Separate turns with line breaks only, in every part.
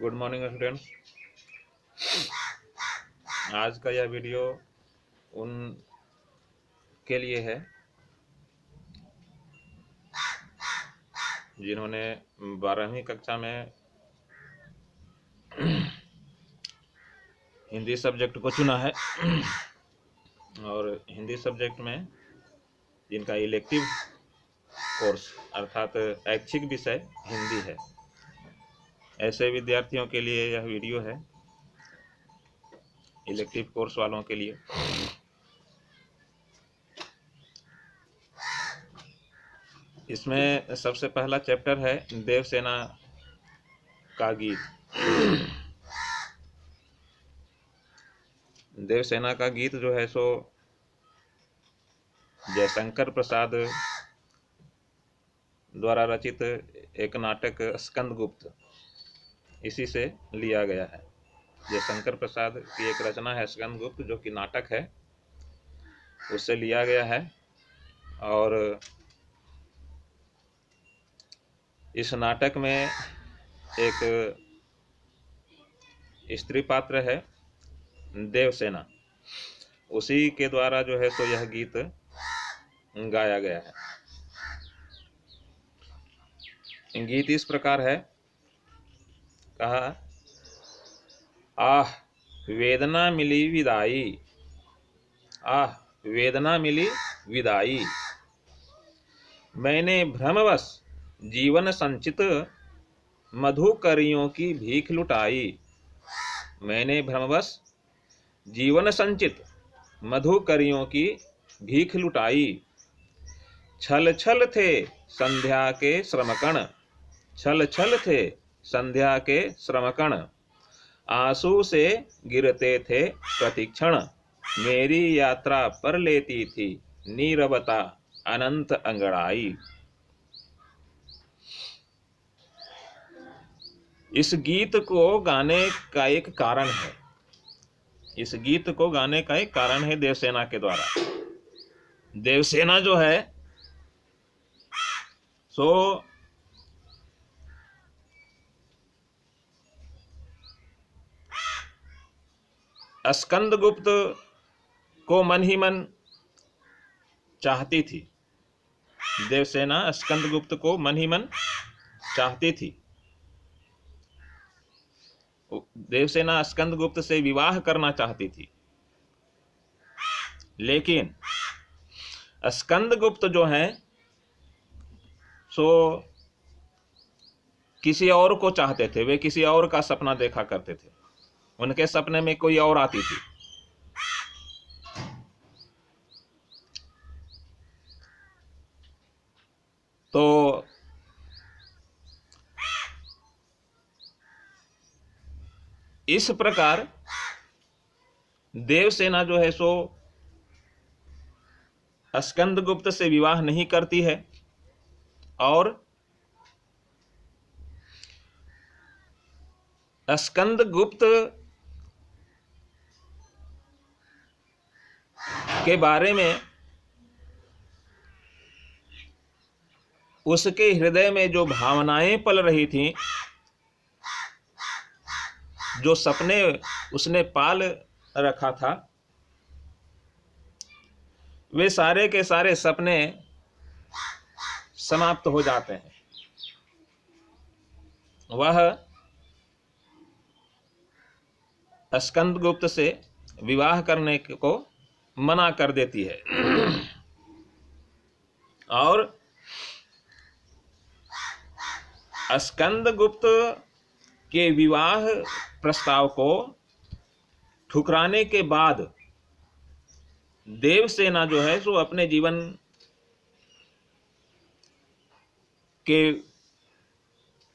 Good morning students. आज का यह वीडियो उन के लिए है जिन्होंने 12वीं कक्षा में हिंदी सब्जेक्ट को चुना है और हिंदी सब्जेक्ट में जिनका इलेक्टिव कोर्स अर्थात ऐच्छिक विषय हिंदी है, ऐसे विद्यार्थियों के लिए यह वीडियो है, इलेक्टिव कोर्स वालों के लिए। इसमें सबसे पहला चैप्टर है देवसेना का गीत। देवसेना का गीत जो है सो जयशंकर प्रसाद द्वारा रचित एक नाटक स्कंदगुप्त, इसी से लिया गया है। जयशंकर प्रसाद की एक रचना है स्कंदगुप्त, जो कि नाटक है, उससे लिया गया है। और इस नाटक में एक स्त्री पात्र है देवसेना, उसी के द्वारा जो है सो यह गीत गाया गया है। गीत इस प्रकार है, कहा, आह वेदना मिली विदाई, आह वेदना मिली विदाई, मैंने भ्रमवश जीवन संचित मधुकरियों की भीख लुटाई, मैंने भ्रमवश जीवन संचित मधुकरियों की भीख लुटाई, छल छल थे संध्या के श्रमकण, छल छल थे संध्या के श्रमकण, आंसू से गिरते थे प्रतिक्षण, मेरी यात्रा पर लेती थी नीरवता अनंत अंगड़ाई। इस गीत को गाने का एक कारण है, इस गीत को गाने का एक कारण है देवसेना के द्वारा। देवसेना जो है सो स्कंदगुप्त को मन ही मन चाहती थी, देवसेना स्कंदगुप्त को मन ही मन चाहती थी। देवसेना स्कंदगुप्त से विवाह करना चाहती थी, लेकिन स्कंदगुप्त जो हैं सो किसी और को चाहते थे, वे किसी और का सपना देखा करते थे, उनके सपने में कोई और आती थी। तो इस प्रकार देवसेना जो है सो स्कंदगुप्त से विवाह नहीं करती है और स्कंदगुप्त के बारे में उसके हृदय में जो भावनाएं पल रही थीं, जो सपने उसने पाल रखा था, वे सारे के सारे सपने समाप्त हो जाते हैं। वह स्कंदगुप्त से विवाह करने को मना कर देती है और स्कंदगुप्त के विवाह प्रस्ताव को ठुकराने के बाद देवसेना जो है सो अपने जीवन के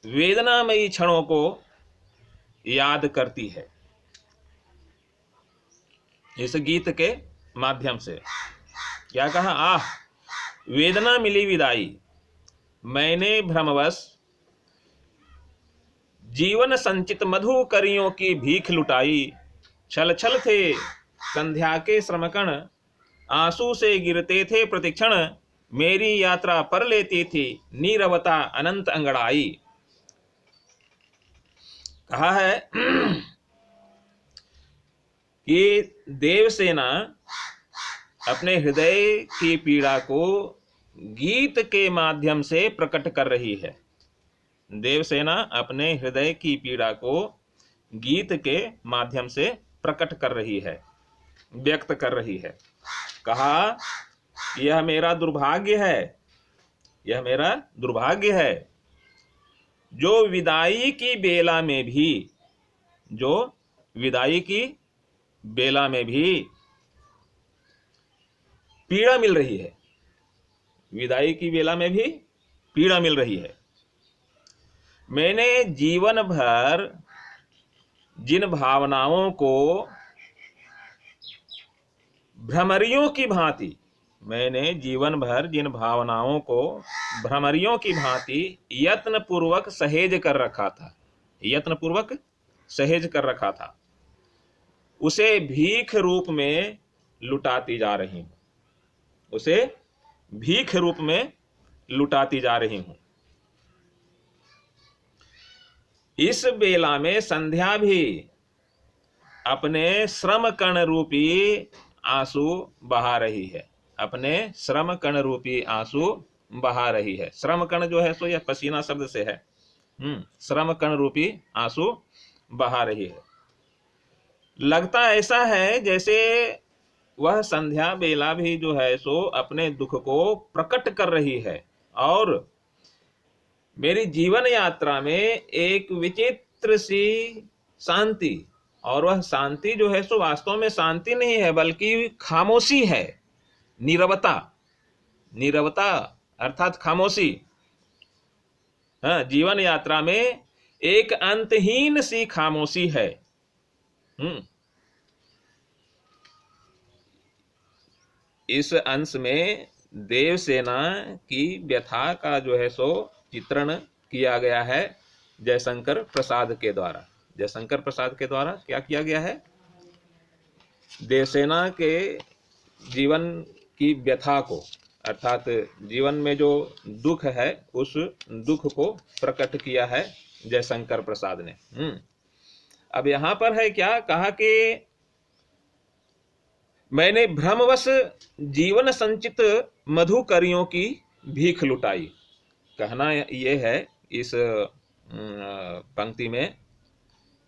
वेदनामयी क्षणों को याद करती है इस गीत के माध्यम से। क्या कहा, आह वेदना मिली विदाई, मैंने भ्रमवश जीवन संचित मधुकरियों की भीख लुटाई, छल छल थे संध्या के श्रमकण, आंसू से गिरते थे प्रतिक्षण, मेरी यात्रा पर लेती थी नीरवता अनंत अंगड़ाई। कहा है कि देवसेना अपने हृदय की पीड़ा को गीत के माध्यम से प्रकट कर रही है। देवसेना अपने हृदय की पीड़ा को गीत के माध्यम से प्रकट कर रही है, व्यक्त कर रही है। कहा, यह मेरा दुर्भाग्य है, यह मेरा दुर्भाग्य है, जो विदाई की बेला में भी, जो विदाई की बेला में भी पीड़ा मिल रही है, विदाई की बेला में भी पीड़ा मिल रही है। मैंने जीवन भर जिन भावनाओं को भ्रमरियों की भांति, मैंने जीवन भर जिन भावनाओं को भ्रमरियों की भांति यत्न पूर्वक सहेज कर रखा था, यत्न पूर्वक सहेज कर रखा था, उसे भीख रूप में लुटाती जा रही हूं, उसे भीख रूप में लुटाती जा रही हूं। इस बेला में संध्या भी अपने श्रम कण रूपी आंसू बहा रही है, अपने श्रम कण रूपी आंसू बहा रही है। श्रम कण जो है सो यह पसीना शब्द से है। श्रम कण रूपी आंसू बहा रही है। लगता ऐसा है जैसे वह संध्या बेला भी जो है सो अपने दुख को प्रकट कर रही है, और मेरी जीवन यात्रा में एक विचित्र सी शांति, और वह शांति जो है सो वास्तव में शांति नहीं है बल्कि खामोशी है, नीरवता, नीरवता अर्थात खामोशी। जीवन यात्रा में एक अंतहीन सी खामोशी है। इस अंश में देवसेना की व्यथा का जो है सो चित्रण किया गया है जयशंकर प्रसाद के द्वारा। जयशंकर प्रसाद के द्वारा क्या किया गया है? देवसेना के जीवन की व्यथा को, अर्थात जीवन में जो दुख है उस दुख को प्रकट किया है जयशंकर प्रसाद ने। अब यहां पर है क्या कहा कि मैंने भ्रमवश जीवन संचित मधुकरियों की भीख लुटाई। कहना यह है इस पंक्ति में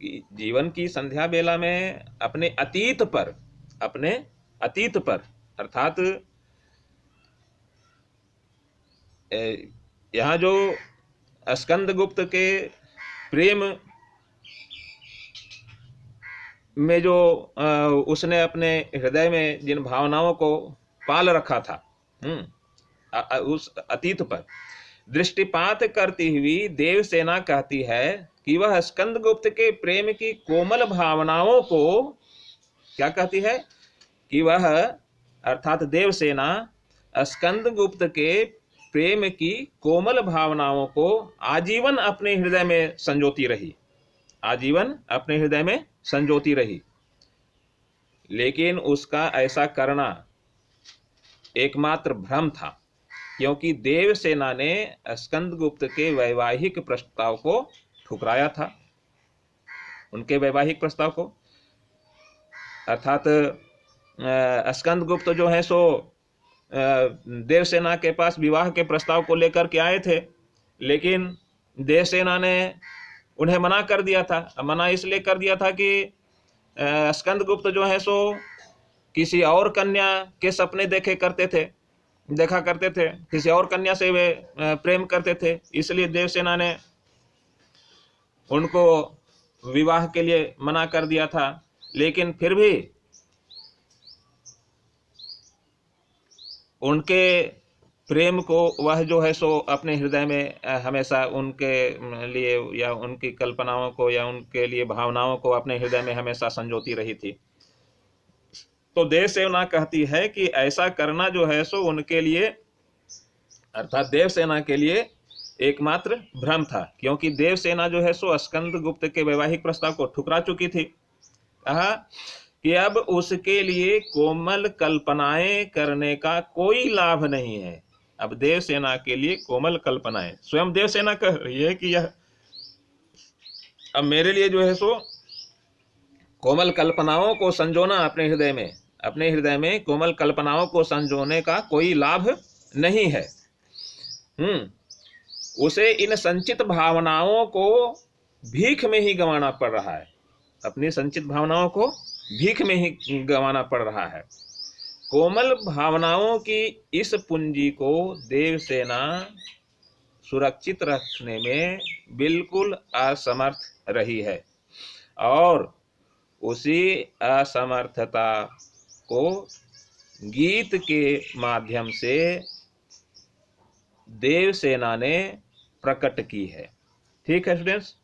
कि जीवन की संध्या बेला में अपने अतीत पर अर्थात यहाँ जो स्कंदगुप्त के प्रेम में जो उसने अपने हृदय में जिन भावनाओं को पाल रखा था, उस अतीत पर दृष्टिपात करती हुई देवसेना कहती है कि वह स्कंदगुप्त के प्रेम की कोमल भावनाओं को क्या कहती है कि वह अर्थात देवसेना स्कंदगुप्त के प्रेम की कोमल भावनाओं को आजीवन अपने हृदय में संजोती रही, आजीवन अपने हृदय में संजोती रही। लेकिन उसका ऐसा करना एकमात्र भ्रम था, क्योंकि देवसेना ने स्कंदगुप्त के वैवाहिक प्रस्ताव को ठुकराया था, उनके वैवाहिक प्रस्ताव को। अर्थात स्कंदगुप्त जो है सो देवसेना के पास विवाह के प्रस्ताव को लेकर के आए थे, लेकिन देवसेना ने उन्हें मना कर दिया था। मना इसलिए कर दिया था कि स्कंदगुप्त जो है सो किसी और कन्या के सपने देखा करते थे, किसी और कन्या से वे प्रेम करते थे, इसलिए देवसेना ने उनको विवाह के लिए मना कर दिया था। लेकिन फिर भी उनके प्रेम को वह जो है सो अपने हृदय में हमेशा उनके लिए या उनकी कल्पनाओं को या उनके लिए भावनाओं को अपने हृदय में हमेशा संजोती रही थी। तो देवसेना कहती है कि ऐसा करना जो है सो उनके लिए अर्थात देवसेना के लिए एकमात्र भ्रम था, क्योंकि देवसेना जो है सो स्कंदगुप्त के वैवाहिक प्रस्ताव को ठुकरा चुकी थी। कहा कि अब उसके लिए कोमल कल्पनाएं करने का कोई लाभ नहीं है। अब देवसेना के लिए कोमल कल्पनाएं, स्वयं देवसेना कह रही है कि यह अब मेरे लिए जो है सो कोमल कल्पनाओं को संजोना अपने हृदय में कोमल कल्पनाओं को संजोने का कोई लाभ नहीं है। उसे इन संचित भावनाओं को भीख में ही गंवाना पड़ रहा है। अपनी संचित भावनाओं को भीख में ही गंवाना पड़ रहा है। कोमल भावनाओं की इस पूंजी को देवसेना सुरक्षित रखने में बिल्कुल असमर्थ रही है और उसी असमर्थता को गीत के माध्यम से देवसेना ने प्रकट की है। ठीक है स्टूडेंट्स,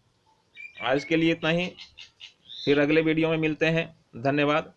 आज के लिए इतना ही। फिर अगले वीडियो में मिलते हैं। धन्यवाद।